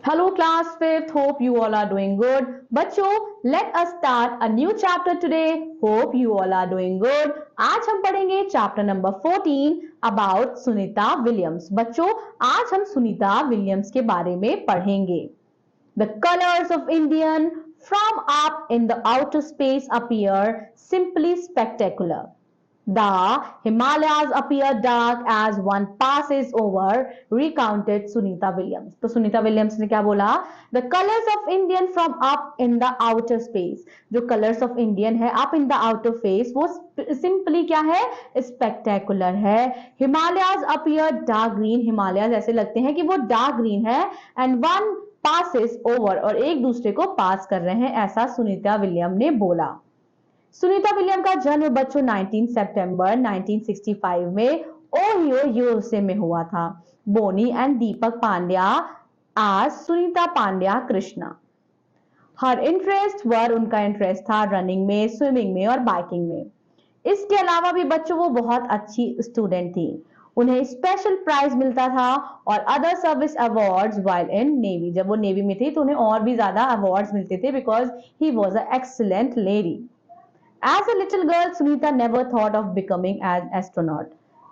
Hello class 5th, hope you all are doing good. बच्चों, let us start a new chapter today. Hope you all are doing good. आज हम पढ़ेंगे chapter number 14 about Sunita Williams. बच्चों, आज हम Sunita Williams के बारे में पढ़ेंगे. The colors of Indian from up in the outer space appear simply spectacular. The Himalayas appear dark as one passes over, recounted Sunita Williams. तो सुनीता विलियम्स ने क्या बोला? The colors of Indian from up in the outer space. जो colors of Indian है up in the outer face, वो simply क्या है? Spectacular है. Himalayas appear dark green. Himalayas ऐसे लगते हैं कि वो dark green है and one passes over और एक दूसरे को पास कर रहे हैं, ऐसा सुनीता विलियम ने बोला. सुनीता विलियम का जन्म बच्चों 19 सितंबर 1965 में ओहियो यूएसए में हुआ था. बोनी एंड दीपक पांड्या आज सुनीता पांड्या कृष्णा. हर इंटरेस्ट वर उनका इंटरेस्ट था रनिंग में, स्विमिंग में और बाइकिंग में. इसके अलावा भी बच्चों वो बहुत अच्छी स्टूडेंट थी. उन्हें स्पेशल प्राइज मिलता था और अदर सर्विस अवार्ड्स व्हाइल इन नेवी. जब वो नेवी में थी तो उन्हें और भी ज्यादा अवार्ड्स मिलते थे because he was a excellent lady. As a little girl, Sunita never thought of becoming an astronaut.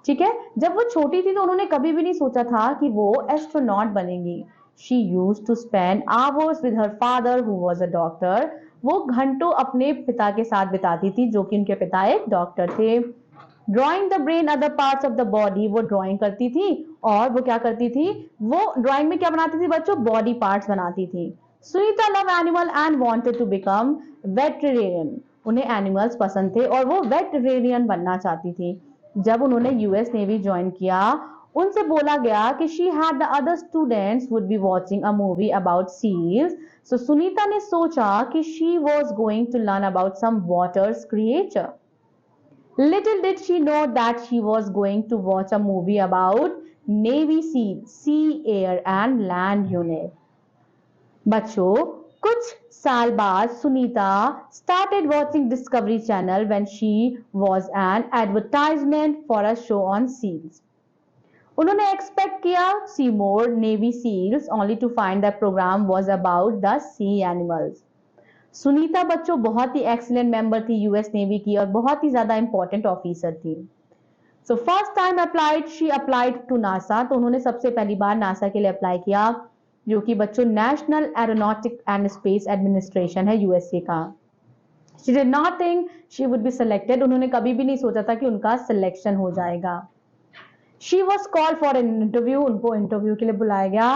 ठीक है, जब वो छोटी थी तो उन्होंने कभी भी नहीं सोचा था कि वो एस्ट्रोनॉट बनेंगी. She used to spend hours with her father, who was a doctor. वो घंटों अपने पिता के साथ बिताती थी, जो कि उनके पिता एक डॉक्टर थे. Drawing the brain, other parts of the body. वो ड्राइंग करती थी और वो क्या करती थी? वो ड्राइंग में क्या बनाती थी बच्चों? बॉडी पार्ट्स बनाती थी. Sunita loved animal and wanted to become veterinarian. उन्हें एनिमल्स पसंद थे और वो वेटरेरियन बनना चाहती थी. जब उन्होंने यूएस नेवी ज्वाइन किया, उनसे बोला गया कि she had the other students would be watching a movie about seals. So Sunita ने सोचा कि she was going to learn about some waters creature. Little did she know that she was going to watch a movie about navy seal, sea air and land unit. बच्चों, कुछ साल बाद Sunita started watching Discovery Channel when she was an advertisement for a show on seals. उन्होंने expect किया see more navy seals only to find that program was about the sea animals. Sunita बच्चों बहुत ही excellent member थी US navy की और बहुत ही ज्यादा इंपॉर्टेंट ऑफिसर थी. So first time applied she applied to NASA. तो उन्होंने सबसे पहली बार नासा के लिए अप्लाई किया, जो कि बच्चों national aeronautic and space administration है यूएसए का. She did not think she would be selected. उन्होंने कभी भी नहीं सोचा था कि उनका सिलेक्शन हो जाएगा. She was called for an interview. उनको इंटरव्यू के लिए बुलाया गया.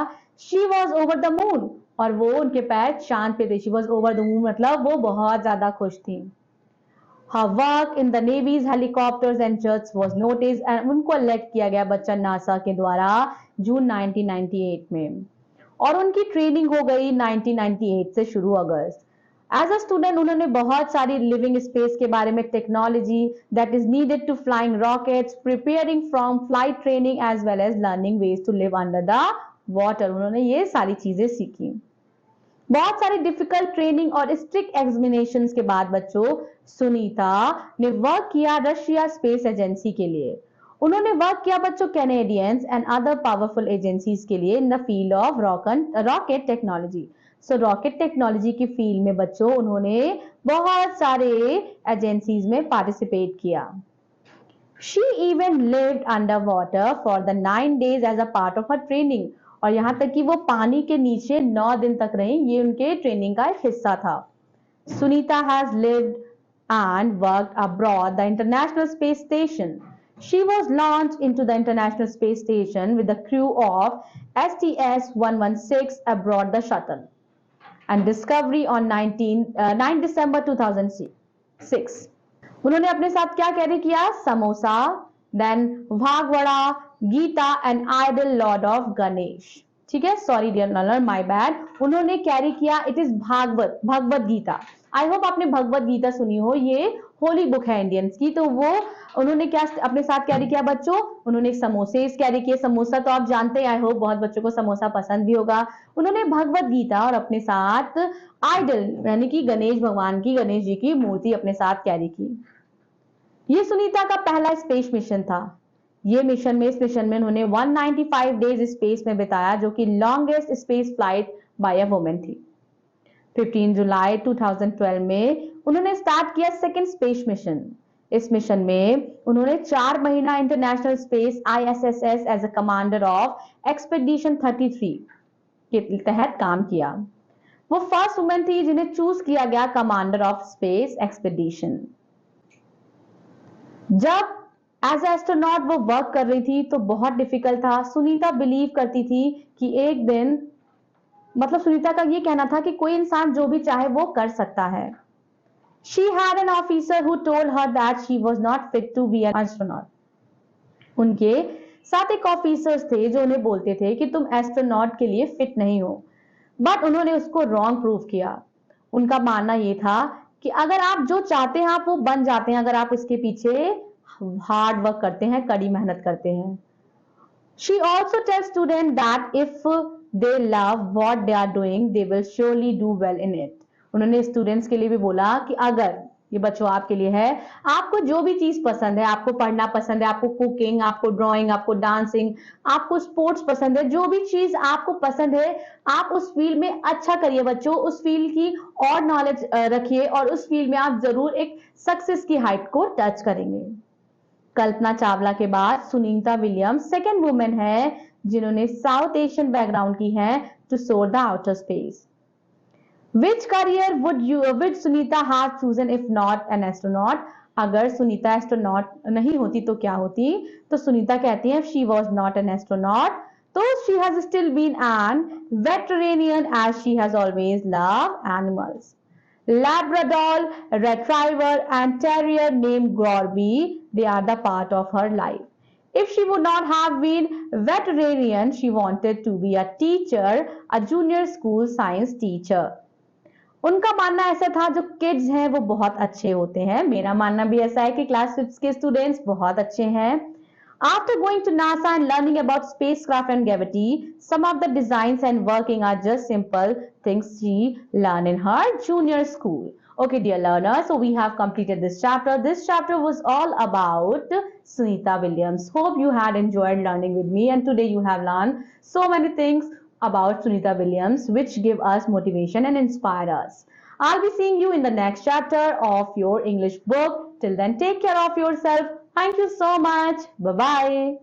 She was over the moon. और वो उनके पैर चांद पे थे. She was over the moon मतलब वो बहुत ज्यादा खुश थी. Her work in the Navy's helicopters and jets was noticed and उनको elect किया गया बच्चा नासा के द्वारा जून 1998 में. और उनकी ट्रेनिंग हो गई 1998 से शुरू अगस्त. एज अ स्टूडेंट उन्होंने बहुत सारी लिविंग स्पेस के बारे में, technology that is needed to flying rockets, preparing from flight training as well as learning ways to live under the water. उन्होंने ये सारी चीजें सीखी. बहुत सारी डिफिकल्ट ट्रेनिंग और स्ट्रिक्ट एग्जामिनेशंस के बाद बच्चों सुनीता ने वर्क किया रशिया स्पेस एजेंसी के लिए. उन्होंने वर्क किया बच्चों Canadians and other powerful agencies के लिए in the field of rocket technology. So rocket technology की फील्ड में बच्चों उन्होंने बहुत सारे एजेंसीज में पार्टिसिपेट किया. She even lived under water for the 9 days as a part of her training. और यहां तक कि वो पानी के नीचे 9 दिन तक रही. ये उनके ट्रेनिंग का एक हिस्सा था. Sunita has lived and worked abroad the International Space Station. She was launched into the International Space Station with the crew of STS-116 aboard the shuttle and Discovery on 9 December 2006. उन्होंने अपने साथ क्या कैरी किया? Samosa, then Bhagavad, Gita and idol lord of Ganesh. ठीक है, sorry dear learner, my bad. उन्होंने carry किया, it is Bhagavad Gita. I hope आपने भगवत गीता सुनी हो. ये होली बुक है इंडियंस की. तो वो उन्होंने क्या अपने साथ कैरी किया बच्चों? उन्होंने समोसे कैरी किए. समोसा तो आप जानते हैं, आई होप बहुत बच्चों को समोसा पसंद भी होगा. उन्होंने भगवत गीता और अपने साथ आइडल यानी कि गणेश भगवान की, गणेश जी की मूर्ति अपने साथ कैरी की. ये सुनीता का पहला स्पेस मिशन था. ये मिशन में इस मिशन में उन्होंने 195 डेज स्पेस में बिताया, जो कि longest space flight by a woman थी। 15 जुलाई 2012 में उन्होंने स्टार्ट किया सेकेंड स्पेस मिशन। इस मिशन में उन्होंने 4 महीना international space ISS as a commander of expedition 33 के तहत काम किया। वो फर्स्ट वुमेन थी जिन्हें चूज किया गया कमांडर ऑफ स्पेस एक्सपेडिशन। जब एज एस्ट्रोनॉट वो वर्क कर रही थी तो बहुत डिफिकल्ट था। सुनीता बिलीव करती थी कि एक दिन, मतलब सुनीता का ये कहना था कि कोई इंसान जो भी चाहे वो कर सकता है। She had an officer who told her that she was not fit to be an astronaut. उनके साथ एक ऑफिसर्स थे जो उन्हें बोलते थे कि तुम एस्ट्रोनॉट के लिए फिट नहीं हो, बट उन्होंने उसको रॉन्ग प्रूव किया। उनका मानना ये था कि अगर आप जो चाहते हैं आप वो बन जाते हैं, अगर आप उसके पीछे हार्ड वर्क करते हैं, कड़ी मेहनत करते हैं। She also tells students that if they love what they are doing, they will surely do well in it. उन्होंने स्टूडेंट्स के लिए भी बोला कि अगर, ये बच्चों आपके लिए है, आपको जो भी चीज पसंद है, आपको पढ़ना पसंद है, आपको कुकिंग, आपको ड्राइंग, आपको डांसिंग, आपको स्पोर्ट्स पसंद है, जो भी चीज आपको पसंद है, आप उस फील्ड में अच्छा करिए बच्चों, उस फील्ड की और नॉलेज रखिए और उस फील्ड में आप जरूर एक सक्सेस की हाइट को टच करेंगे। कल्पना चावला के बाद सुनीता विलियम्स सेकेंड वुमेन है जिन्होंने साउथ एशियन बैकग्राउंड की है टू सोर the outer space. Which career would Sunita have chosen if not an astronaut? अगर सुनीता एस्ट्रोनॉट नहीं होती तो क्या होती? तो सुनीता कहती है if she was not an astronaut, तो she has still been an veterinarian as she has always loved animals. Labrador, Retriever, and Terrier named Gorby, they are the part of her life. If she would not have been veterinarian, she wanted to be a teacher, a junior school science teacher. उनका मानना ऐसा था जो kids हैं वो बहुत अच्छे होते हैं। मेरा मानना भी ऐसा है कि क्लास 6 के स्टूडेंट्स बहुत अच्छे हैं। After going to NASA and learning about spacecraft and gravity, some of the designs and working are just simple things she learned in her junior school. Okay, dear learners, so we have completed this chapter. This chapter was all about Sunita Williams. Hope you had enjoyed learning with me, and today you have learned so many things about Sunita Williams which give us motivation and inspire us. I'll be seeing you in the next chapter of your English book. Till then, take care of yourself. Thank you so much. Bye-bye.